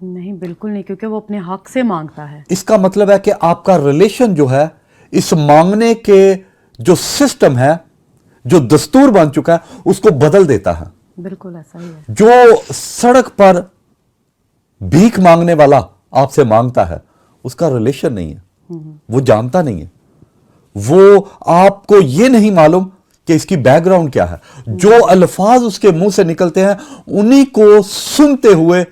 نہیں بالکل نہیں, کیونکہ وہ اپنے حق سے مانگتا ہے. اس کا مطلب ہے کہ آپ کا ریلیشن جو ہے اس مانگنے کے جو سسٹم ہے, جو دستور بن چکا ہے, اس کو بدل دیتا ہے. بالکل ایسا ہی ہے. جو سڑک پر بھیک مانگنے والا آپ سے مانگتا ہے اس کا ریلیشن نہیں ہے, وہ جانتا نہیں ہے, وہ آپ کو یہ نہیں معلوم کہ اس کی بیک گراؤنڈ کیا ہے. جو الفاظ اس کے منہ سے نکلتے ہیں انہی کو سنتے ہوئے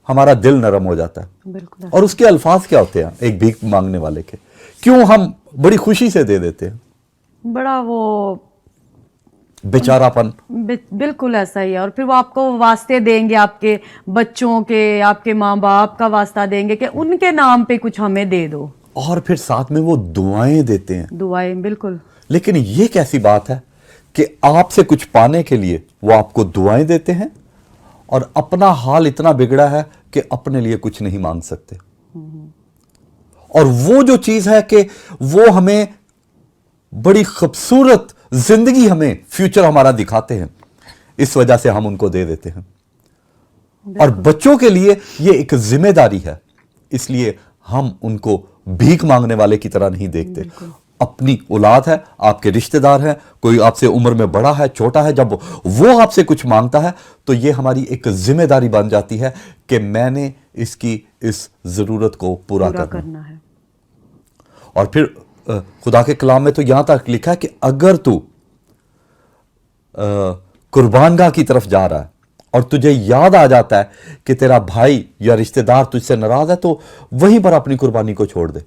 ہمارا دل نرم ہو جاتا ہے. بالکل. اور اس کے الفاظ کیا ہوتے ہیں ایک بھیک مانگنے والے کے, کیوں ہم بڑی خوشی سے دے دیتے ہیں, بڑا وہ بیچارہ پن. بالکل ایسا ہی ہے. اور پھر وہ آپ کو واسطے دیں گے, آپ کے بچوں کے, آپ کے ماں باپ کا واسطہ دیں گے کہ ان کے نام پہ کچھ ہمیں دے دو, اور پھر ساتھ میں وہ دعائیں دیتے ہیں. دعائیں. بالکل. لیکن یہ کیسی بات ہے کہ آپ سے کچھ پانے کے لیے وہ آپ کو دعائیں دیتے ہیں اور اپنا حال اتنا بگڑا ہے کہ اپنے لیے کچھ نہیں مانگ سکتے. اور وہ جو چیز ہے کہ وہ ہمیں بڑی خوبصورت زندگی, ہمیں فیوچر ہمارا دکھاتے ہیں, اس وجہ سے ہم ان کو دے دیتے ہیں. اور بچوں کے لیے یہ ایک ذمہ داری ہے, اس لیے ہم ان کو بھیک مانگنے والے کی طرح نہیں دیکھتے. اپنی اولاد ہے, آپ کے رشتہ دار ہیں, کوئی آپ سے عمر میں بڑا ہے, چھوٹا ہے, جب وہ آپ سے کچھ مانگتا ہے تو یہ ہماری ایک ذمہ داری بن جاتی ہے کہ میں نے اس کی اس ضرورت کو پورا کرنا ہے. اور پھر خدا کے کلام میں تو یہاں تک لکھا ہے کہ اگر تو قربان گاہ کی طرف جا رہا ہے اور تجھے یاد آ جاتا ہے کہ تیرا بھائی یا رشتہ دار تجھ سے ناراض ہے تو وہیں پر اپنی قربانی کو چھوڑ دے.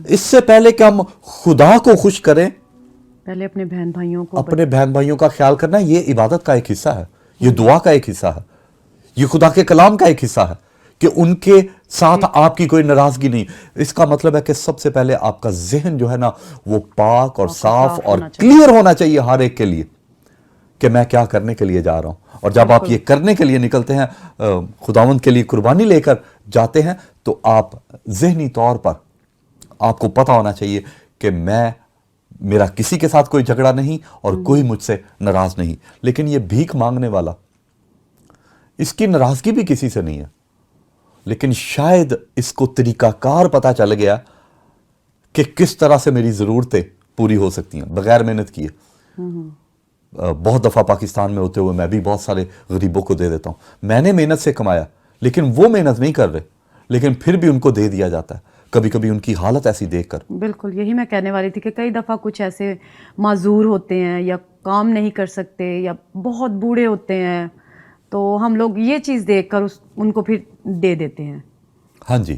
اس سے پہلے کہ ہم خدا کو خوش کریں, پہلے اپنے بہن بھائیوں کا خیال کرنا یہ عبادت کا ایک حصہ ہے, یہ دعا کا ایک حصہ ہے, یہ خدا کے کلام کا ایک حصہ ہے کہ ان کے ساتھ آپ کی کوئی ناراضگی نہیں. اس کا مطلب ہے کہ سب سے پہلے آپ کا ذہن جو ہے نا وہ پاک اور صاف اور کلیئر ہونا چاہیے ہر ایک کے لیے کہ میں کیا کرنے کے لیے جا رہا ہوں. اور جب آپ یہ کرنے کے لیے نکلتے ہیں, خداوند کے لیے قربانی لے کر جاتے ہیں, تو آپ ذہنی طور پر آپ کو پتا ہونا چاہیے کہ میرا کسی کے ساتھ کوئی جھگڑا نہیں اور کوئی مجھ سے ناراض نہیں. لیکن یہ بھیک مانگنے والا, اس کی ناراضگی بھی کسی سے نہیں ہے, لیکن شاید اس کو طریقہ کار پتا چل گیا کہ کس طرح سے میری ضرورتیں پوری ہو سکتی ہیں بغیر محنت کیے. بہت دفعہ پاکستان میں ہوتے ہوئے میں بھی بہت سارے غریبوں کو دے دیتا ہوں. میں نے محنت سے کمایا لیکن وہ محنت نہیں کر رہے, لیکن پھر بھی ان کو دے دیا جاتا ہے, کبھی کبھی ان کی حالت ایسی دیکھ کر. بالکل یہی میں کہنے والی تھی کہ کئی دفعہ کچھ ایسے معذور ہوتے ہیں یا کام نہیں کر سکتے یا بہت بوڑھے ہوتے ہیں, تو ہم لوگ یہ چیز دیکھ کر ان کو پھر دے دیتے ہیں. ہاں جی,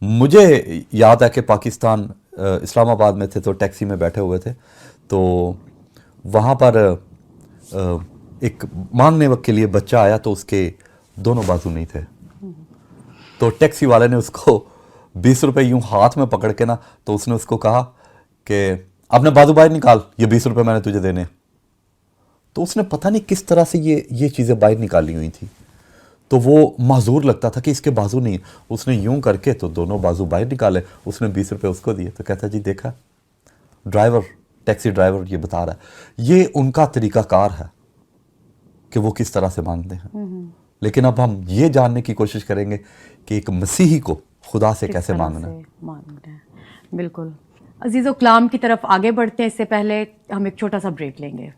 مجھے یاد ہے کہ پاکستان اسلام آباد میں تھے تو ٹیکسی میں بیٹھے ہوئے تھے, تو وہاں پر ایک مانگنے وقت کے لیے بچہ آیا تو اس کے دونوں بازو نہیں تھے, تو ٹیکسی والے نے اس کو 20 روپے یوں ہاتھ میں پکڑ کے نا, تو اس نے اس کو کہا کہ اپنے بازو باہر نکال, یہ 20 روپے میں نے تجھے دینے. تو اس نے پتہ نہیں کس طرح سے یہ چیزیں باہر نکالی ہوئی تھی, تو وہ معذور لگتا تھا کہ اس کے بازو نہیں. اس نے یوں کر کے تو دونوں بازو باہر نکالے, اس نے 20 روپے اس کو دیے. تو کہتا جی دیکھا, ٹیکسی ڈرائیور یہ بتا رہا ہے, یہ ان کا طریقہ کار ہے کہ وہ کس طرح سے مانگتے ہیں. لیکن اب ہم یہ جاننے کی کوشش کریں گے کہ ایک مسیحی کو خدا سے کیسے مانگنا ہے. بالکل. عزیزو, کلام کی طرف آگے بڑھتے ہیں, اس سے پہلے ہم ایک چھوٹا سا بریک لیں گے.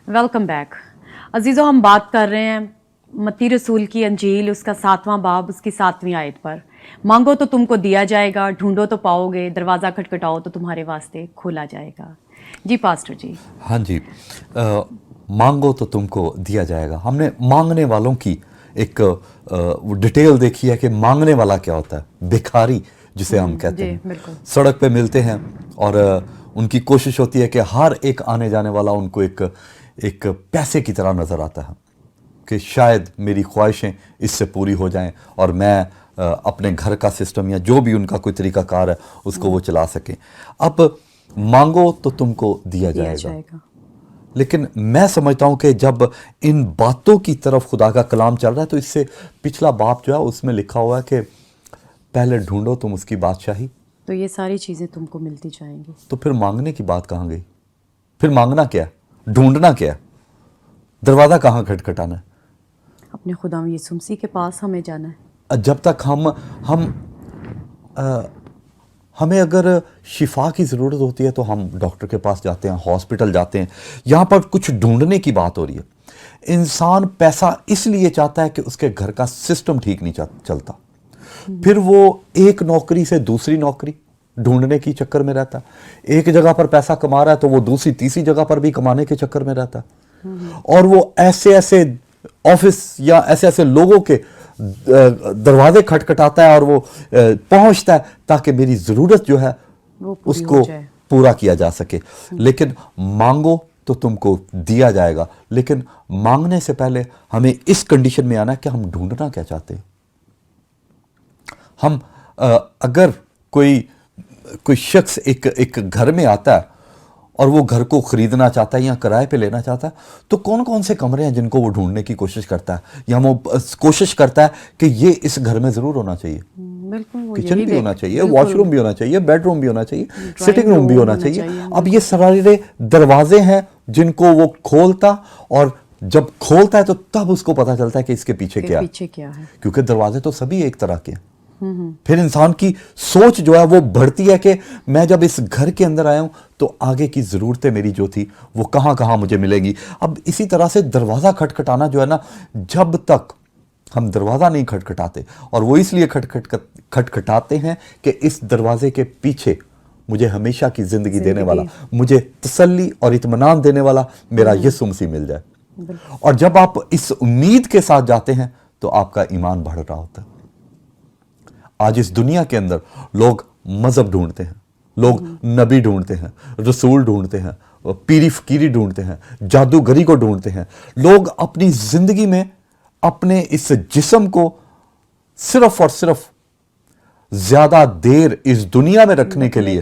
Welcome back. عزیزو, ہم بات کر رہے ہیں متی رسول کی انجیل, اس کا 7واں باب, اس کی 7ویں آیت پر. مانگو تو تم کو دیا جائے گا, ڈھونڈو تو پاؤ گے, دروازہ کھٹکھٹاؤ تو تمہارے واسطے کھولا جائے گا. جی پاسٹر جی. ہاں جی, مانگو تو تم کو دیا جائے گا. ہم نے مانگنے والوں کی ایک ڈیٹیل دیکھی ہے کہ مانگنے والا کیا ہوتا ہے. بھکاری جسے ہم کہتے ہیں, سڑک پہ ملتے ہیں اور ان کی کوشش ہوتی ہے کہ ہر ایک آنے جانے والا ان کو ایک پیسے کی طرح نظر آتا ہے. کہ شاید میری خواہشیں اس سے پوری ہو جائیں اور میں اپنے گھر کا سسٹم یا جو بھی ان کا کوئی طریقہ کار ہے اس کو وہ چلا سکیں. اب مانگو تو تم کو دیا جائے گا. لیکن میں سمجھتا ہوں کہ جب ان باتوں کی طرف خدا کا کلام چل رہا ہے تو اس سے پچھلا باب جو ہے اس میں لکھا ہوا ہے کہ پہلے ڈھونڈو تم اس کی بادشاہی, تو یہ ساری چیزیں تم کو ملتی جائیں گی. تو پھر مانگنے کی بات کہاں گئی؟ پھر مانگنا کیا ہے؟ ڈھونڈنا کیا ہے؟ دروازہ کہاں کھٹکھٹانا ہے؟ اپنے خدا یسوع مسیح کے پاس ہمیں جانا ہے. جب تک ہمیں اگر شفا کی ضرورت ہوتی ہے تو ہم ڈاکٹر کے پاس جاتے ہیں, ہاسپٹل جاتے ہیں. یہاں پر کچھ ڈھونڈنے کی بات ہو رہی ہے. انسان پیسہ اس لیے چاہتا ہے کہ اس کے گھر کا سسٹم ٹھیک نہیں چلتا, پھر وہ ایک نوکری سے دوسری نوکری ڈھونڈنے کی چکر میں رہتا ہے. ایک جگہ پر پیسہ کما رہا ہے تو وہ دوسری تیسری جگہ پر بھی کمانے کے چکر میں رہتا ہے, اور وہ ایسے آفس یا ایسے لوگوں کے دروازے کھٹکھٹاتا ہے اور وہ پہنچتا ہے تاکہ میری ضرورت جو ہے اس کو پورا کیا جا سکے. لیکن مانگو تو تم کو دیا جائے گا. لیکن مانگنے سے پہلے ہمیں اس کنڈیشن میں آنا ہے کہ ہم ڈھونڈنا کیا چاہتے ہیں. ہم اگر کوئی شخص ایک گھر میں آتا ہے اور وہ گھر کو خریدنا چاہتا ہے یا کرائے پہ لینا چاہتا ہے تو کون کون سے کمرے ہیں جن کو وہ ڈھونڈنے کی کوشش کرتا ہے, یا وہ کوشش کرتا ہے کہ یہ اس گھر میں ضرور ہونا چاہیے. کچن بھی ہونا چاہیے, واش روم بھی ہونا چاہیے, بیڈ روم بھی ہونا چاہیے, سٹنگ روم بھی ہونا چاہیے. اب یہ سارے دروازے ہیں جن کو وہ کھولتا, اور جب کھولتا ہے تو تب اس کو پتا چلتا ہے کہ اس کے پیچھے کیا ہے, کیونکہ دروازے تو سبھی ایک طرح کے ہیں. پھر انسان کی سوچ جو ہے وہ بڑھتی ہے کہ میں جب اس گھر کے اندر آیا ہوں تو آگے کی ضرورتیں میری جو تھی وہ کہاں کہاں مجھے ملیں گی. اب اسی طرح سے دروازہ کھٹکھٹانا جو ہے نا, جب تک ہم دروازہ نہیں کھٹکھٹاتے, اور وہ اس لیے کھٹکھٹاتے ہیں کہ اس دروازے کے پیچھے مجھے ہمیشہ کی زندگی دینے والا, مجھے تسلی اور اطمینان دینے والا میرا یسوع مسیح مل جائے. اور جب آپ اس امید کے ساتھ جاتے ہیں تو آپ کا ایمان بڑھ رہا ہوتا ہے. آج اس دنیا کے اندر لوگ مذہب ڈھونڈتے ہیں, لوگ نبی ڈھونڈتے ہیں, رسول ڈھونڈتے ہیں, پیری فقیری ڈھونڈتے ہیں, جادوگری کو ڈھونڈتے ہیں. لوگ اپنی زندگی میں اپنے اس جسم کو صرف اور صرف زیادہ دیر اس دنیا میں رکھنے کے لیے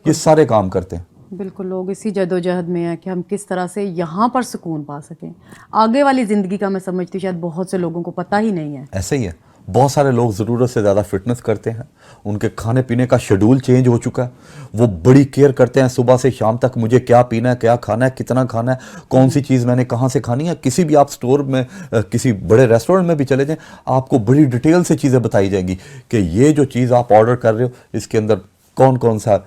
یہ سارے کام کرتے ہیں. بالکل, لوگ اسی جدوجہد میں ہیں کہ ہم کس طرح سے یہاں پر سکون پا سکیں. آگے والی زندگی کا میں سمجھتی ہوں شاید بہت سے لوگوں کو پتہ ہی نہیں ہے. ایسے ہی ہے, بہت سارے لوگ ضرورت سے زیادہ فٹنس کرتے ہیں, ان کے کھانے پینے کا شیڈول چینج ہو چکا ہے, وہ بڑی کیئر کرتے ہیں صبح سے شام تک مجھے کیا پینا ہے, کیا کھانا ہے, کتنا کھانا ہے, کون سی چیز میں نے کہاں سے کھانی ہے. کسی بھی آپ سٹور میں, کسی بڑے ریسٹورنٹ میں بھی چلے جائیں, آپ کو بڑی ڈیٹیل سے چیزیں بتائی جائیں گی کہ یہ جو چیز آپ آرڈر کر رہے ہو اس کے اندر کون کون سا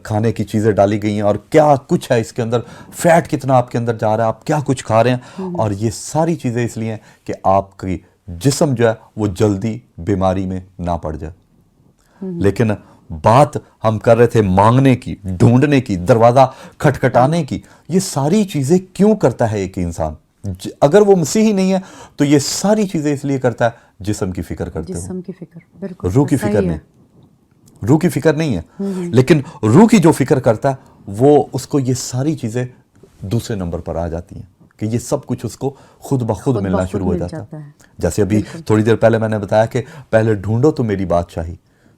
کھانے کی چیزیں ڈالی گئی ہیں اور کیا کچھ ہے اس کے اندر, فیٹ کتنا آپ کے اندر جا رہا ہے, آپ کیا کچھ کھا رہے ہیں. اور یہ ساری چیزیں اس لیے ہیں کہ آپ کی جسم جو ہے وہ جلدی بیماری میں نہ پڑ جائے. لیکن بات ہم کر رہے تھے مانگنے کی, ڈھونڈنے کی, دروازہ کھٹکھٹانے کی. یہ ساری چیزیں کیوں کرتا ہے ایک انسان؟ اگر وہ مسیحی نہیں ہے تو یہ ساری چیزیں اس لیے کرتا ہے جسم کی فکر کرتے جسم کی فکر, بالکل روح کی فکر نہیں, روح کی فکر نہیں ہے. لیکن روح کی جو فکر کرتا ہے وہ اس کو یہ ساری چیزیں دوسرے نمبر پر آ جاتی ہیں کہ یہ سب کچھ اس کو خود بخود ملنا شروع ہو جاتا ہے. جیسے ابھی تھوڑی دیر پہلے میں نے بتایا کہ پہلے ڈھونڈو تو میری بادشاہی,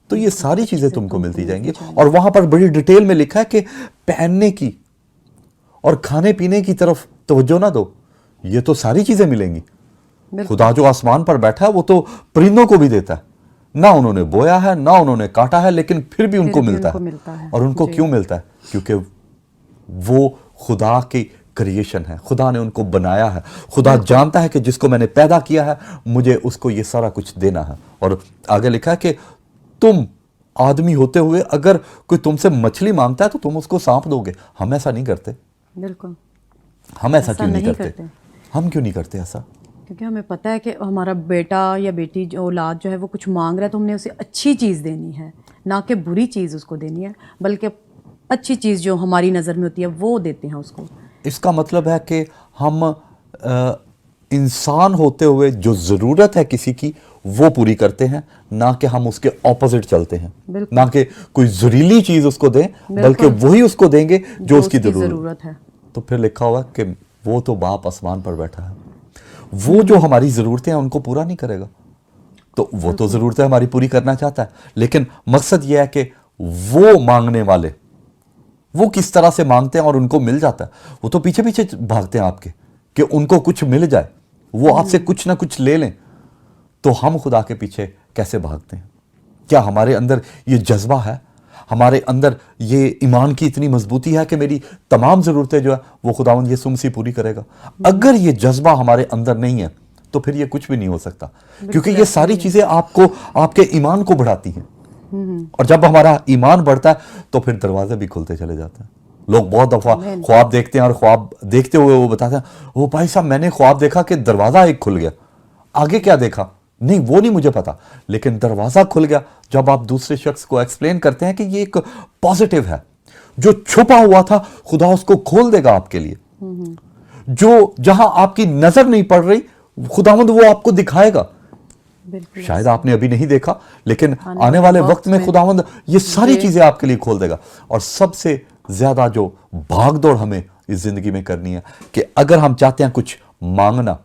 تو یہ ساری چیزیں تم کو ملتی جائیں گی. اور وہاں پر بڑی ڈیٹیل میں لکھا ہے کہ پہننے کی اور کھانے پینے کی طرف توجہ نہ دو, یہ تو ساری چیزیں ملیں گی. خدا جو آسمان پر بیٹھا ہے وہ تو پرندوں کو بھی دیتا ہے, نہ انہوں نے بویا ہے نہ انہوں نے کاٹا ہے, لیکن پھر بھی ان کو ملتا ہے. اور ان کو کیوں ملتا ہے؟ کیونکہ وہ خدا کی کریشن ہے, خدا نے ان کو بنایا ہے. خدا جانتا ہے کہ جس کو میں نے پیدا کیا ہے مجھے اس کو یہ سارا کچھ دینا ہے. اور آگے لکھا ہے کہ تم آدمی ہوتے ہوئے اگر کوئی تم سے مچھلی مانگتا ہے تو تم اس کو سانپ دو گے. ہم ایسا نہیں کرتے. بالکل, ہم ایسا کیوں نہیں کرتے؟ ہم کیوں نہیں کرتے ایسا؟ کیونکہ ہمیں پتہ ہے کہ ہمارا بیٹا یا بیٹی جو اولاد جو ہے وہ کچھ مانگ رہا ہے تو ہم نے اسے اچھی چیز دینی ہے, نہ کہ بری چیز اس کو دینی ہے, بلکہ اچھی چیز جو ہماری نظر میں ہوتی ہے وہ دیتے ہیں اس کو. اس کا مطلب ہے کہ ہم انسان ہوتے ہوئے جو ضرورت ہے کسی کی وہ پوری کرتے ہیں, نہ کہ ہم اس کے اپوزٹ چلتے ہیں. نہ کہ کوئی زہریلی چیز اس کو دیں بلکہ وہی اس کو دیں گے جو اس کی ضرورت ہے. تو پھر لکھا ہوا کہ وہ تو باپ آسمان پر بیٹھا ہے, وہ جو ہماری ضرورتیں ہیں ان کو پورا نہیں کرے گا. تو وہ تو ضرورتیں ہماری پوری کرنا چاہتا ہے, لیکن مقصد یہ ہے کہ وہ مانگنے والے وہ کس طرح سے مانگتے ہیں اور ان کو مل جاتا ہے. وہ تو پیچھے پیچھے بھاگتے ہیں آپ کے کہ ان کو کچھ مل جائے, وہ آپ سے کچھ نہ کچھ لے لیں. تو ہم خدا کے پیچھے کیسے بھاگتے ہیں؟ کیا ہمارے اندر یہ جذبہ ہے, ہمارے اندر یہ ایمان کی اتنی مضبوطی ہے کہ میری تمام ضرورتیں جو ہے وہ خداوند یسوع مسیح پوری کرے گا؟ اگر یہ جذبہ ہمارے اندر نہیں ہے تو پھر یہ کچھ بھی نہیں ہو سکتا, کیونکہ یہ ساری چیزیں آپ کے ایمان کو بڑھاتی ہیں. اور جب ہمارا ایمان بڑھتا ہے تو پھر دروازے بھی کھلتے چلے جاتے ہیں. لوگ بہت دفعہ خواب دیکھتے ہیں اور خواب دیکھتے ہوئے وہ بتاتے ہیں, وہ بھائی صاحب میں نے خواب دیکھا کہ دروازہ ایک کھل گیا, آگے کیا دیکھا نہیں وہ نہیں مجھے پتا, لیکن دروازہ کھل گیا. جب آپ دوسرے شخص کو ایکسپلین کرتے ہیں کہ یہ ایک پازیٹیو ہے, جو چھپا ہوا تھا خدا اس کو کھول دے گا آپ کے لیے, جو جہاں آپ کی نظر نہیں پڑ رہی خداوند وہ آپ کو دکھائے گا. شاید آپ نے ابھی نہیں دیکھا, لیکن آنے والے وقت میں خداوند یہ ساری چیزیں آپ کے لیے کھول دے گا. اور سب سے زیادہ جو بھاگ دوڑ ہمیں اس زندگی میں کرنی ہے کہ اگر ہم چاہتے ہیں کچھ مانگنا,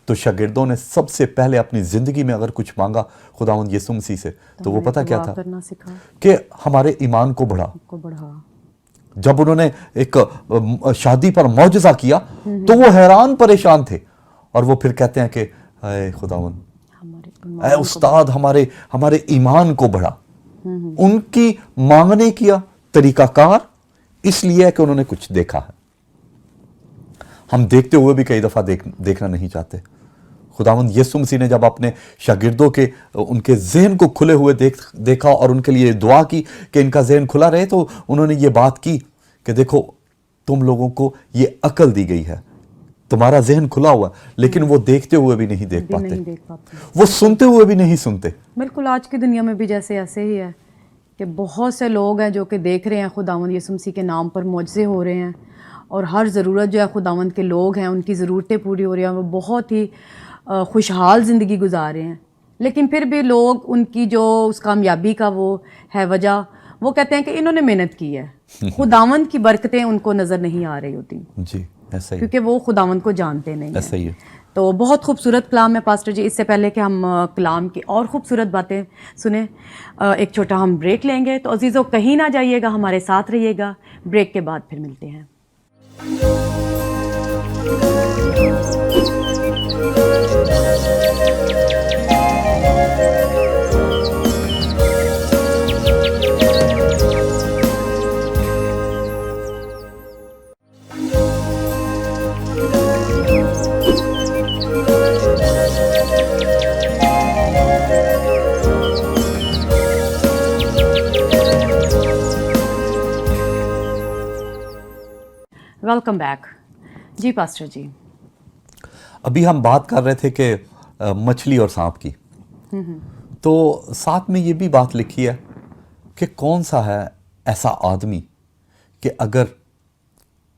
تو شاگردوں نے سب سے پہلے اپنی زندگی میں اگر کچھ مانگا خداوند یسوع مسیح سے, تو وہ پتہ کیا تھا کہ ہمارے ایمان کو بڑھا. جب انہوں نے ایک شادی پر معجزہ کیا تو وہ حیران پریشان تھے, اور وہ پھر کہتے ہیں کہ اے خداوند, اے استاد, ہمارے ایمان کو بڑھا. ان کی مانگنے کیا طریقہ کار اس لیے ہے کہ انہوں نے کچھ دیکھا ہے. ہم دیکھتے ہوئے بھی کئی دفعہ دیکھنا نہیں چاہتے. خداوند یسوع مسیح نے جب اپنے شاگردوں کے ان کے ذہن کو کھلے ہوئے دیکھا اور ان کے لیے دعا کی کہ ان کا ذہن کھلا رہے, تو انہوں نے یہ بات کی کہ دیکھو تم لوگوں کو یہ عقل دی گئی ہے, تمہارا ذہن کھلا ہوا, لیکن وہ دیکھتے ہوئے بھی نہیں دیکھ پاتے, وہ سنتے ہوئے بھی نہیں سنتے. بالکل آج کی دنیا میں بھی جیسے ایسے ہی ہے کہ بہت سے لوگ ہیں جو کہ دیکھ رہے ہیں خداوند یسوع مسیح کے نام پر معجزے ہو رہے ہیں, اور ہر ضرورت جو ہے خداوند کے لوگ ہیں ان کی ضرورتیں پوری ہو رہی ہیں, وہ بہت ہی خوشحال زندگی گزار رہے ہیں. لیکن پھر بھی لوگ ان کی جو اس کامیابی کا وہ ہے وجہ, وہ کہتے ہیں کہ انہوں نے محنت کی ہے, خداوند کی برکتیں ان کو نظر نہیں آ رہی ہوتی. جی ایسا ہی, کیونکہ وہ خداوند کو جانتے نہیں ہیں. ایسا ہی ہے. تو بہت خوبصورت کلام ہے پاسٹر جی. اس سے پہلے کہ ہم کلام کی اور خوبصورت باتیں سنیں, ایک چھوٹا ہم بریک لیں گے. تو عزیزو کہیں نہ جائیے گا, ہمارے ساتھ رہیے گا. بریک کے بعد پھر ملتے ہیں. Welcome back. Ji pastor ji, ابھی ہم بات کر رہے تھے کہ مچھلی اور سانپ کی, تو ساتھ میں یہ بھی بات لکھی ہے کہ کون سا ہے ایسا آدمی کہ اگر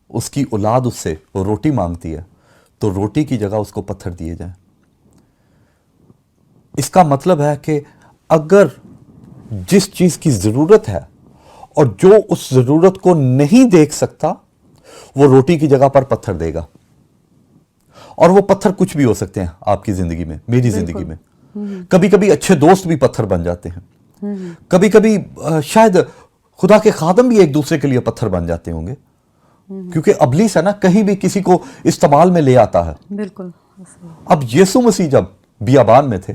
اس کی اولاد اس سے روٹی مانگتی ہے تو روٹی کی جگہ اس کو پتھر دیے جائیں. اس کا مطلب ہے کہ اگر جس چیز کی ضرورت ہے اور جو اس ضرورت کو نہیں دیکھ سکتا, وہ روٹی کی جگہ پر پتھر دے گا. اور وہ پتھر کچھ بھی ہو سکتے ہیں آپ کی زندگی میں, میری زندگی میں. کبھی کبھی اچھے دوست بھی پتھر بن جاتے ہیں, کبھی کبھی شاید خدا کے خادم بھی ایک دوسرے کے لیے پتھر بن جاتے ہوں گے, کیونکہ ابلیس ہے نا, کہیں بھی کسی کو استعمال میں لے آتا ہے. بالکل. اب یسوع مسیح جب بیابان میں تھے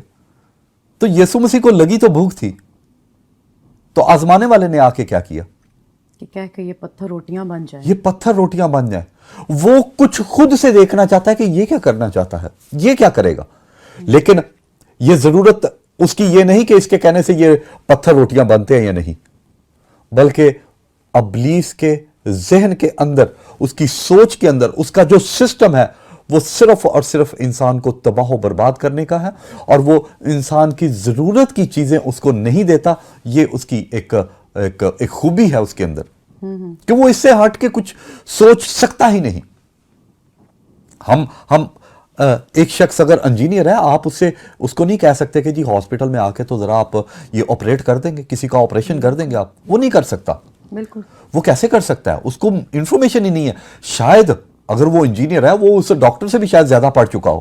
تو یسوع مسیح کو لگی تو بھوک تھی, تو آزمانے والے نے آ کے کیا کیا کہ یہ پتھر روٹیاں بن جائیں, یہ پتھر روٹیاں بن جائیں. وہ کچھ خود سے دیکھنا چاہتا ہے کہ یہ کیا کرنا چاہتا ہے, یہ کیا کرے گا, لیکن یہ ضرورت اس کی یہ نہیں کہ اس کے کہنے سے یہ پتھر روٹیاں بنتے ہیں یا نہیں, بلکہ ابلیس کے ذہن کے اندر, اس کی سوچ کے اندر, اس کا جو سسٹم ہے وہ صرف اور صرف انسان کو تباہ و برباد کرنے کا ہے, اور وہ انسان کی ضرورت کی چیزیں اس کو نہیں دیتا. یہ اس کی ایک خوبی ہے اس کے اندر کہ وہ اس سے ہٹ کے کچھ سوچ سکتا ہی نہیں. ہم ایک شخص اگر انجینئر ہے, آپ اس کو نہیں کہہ سکتے کہ جی ہاسپٹل میں آ کے تو ذرا آپ یہ آپریٹ کر دیں گے, کسی کا آپریشن کر دیں گے آپ, وہ نہیں کر سکتا. بالکل. وہ کیسے کر سکتا ہے, اس کو انفارمیشن ہی نہیں ہے. شاید اگر وہ انجینئر ہے وہ اس ڈاکٹر سے بھی شاید زیادہ پڑھ چکا ہو,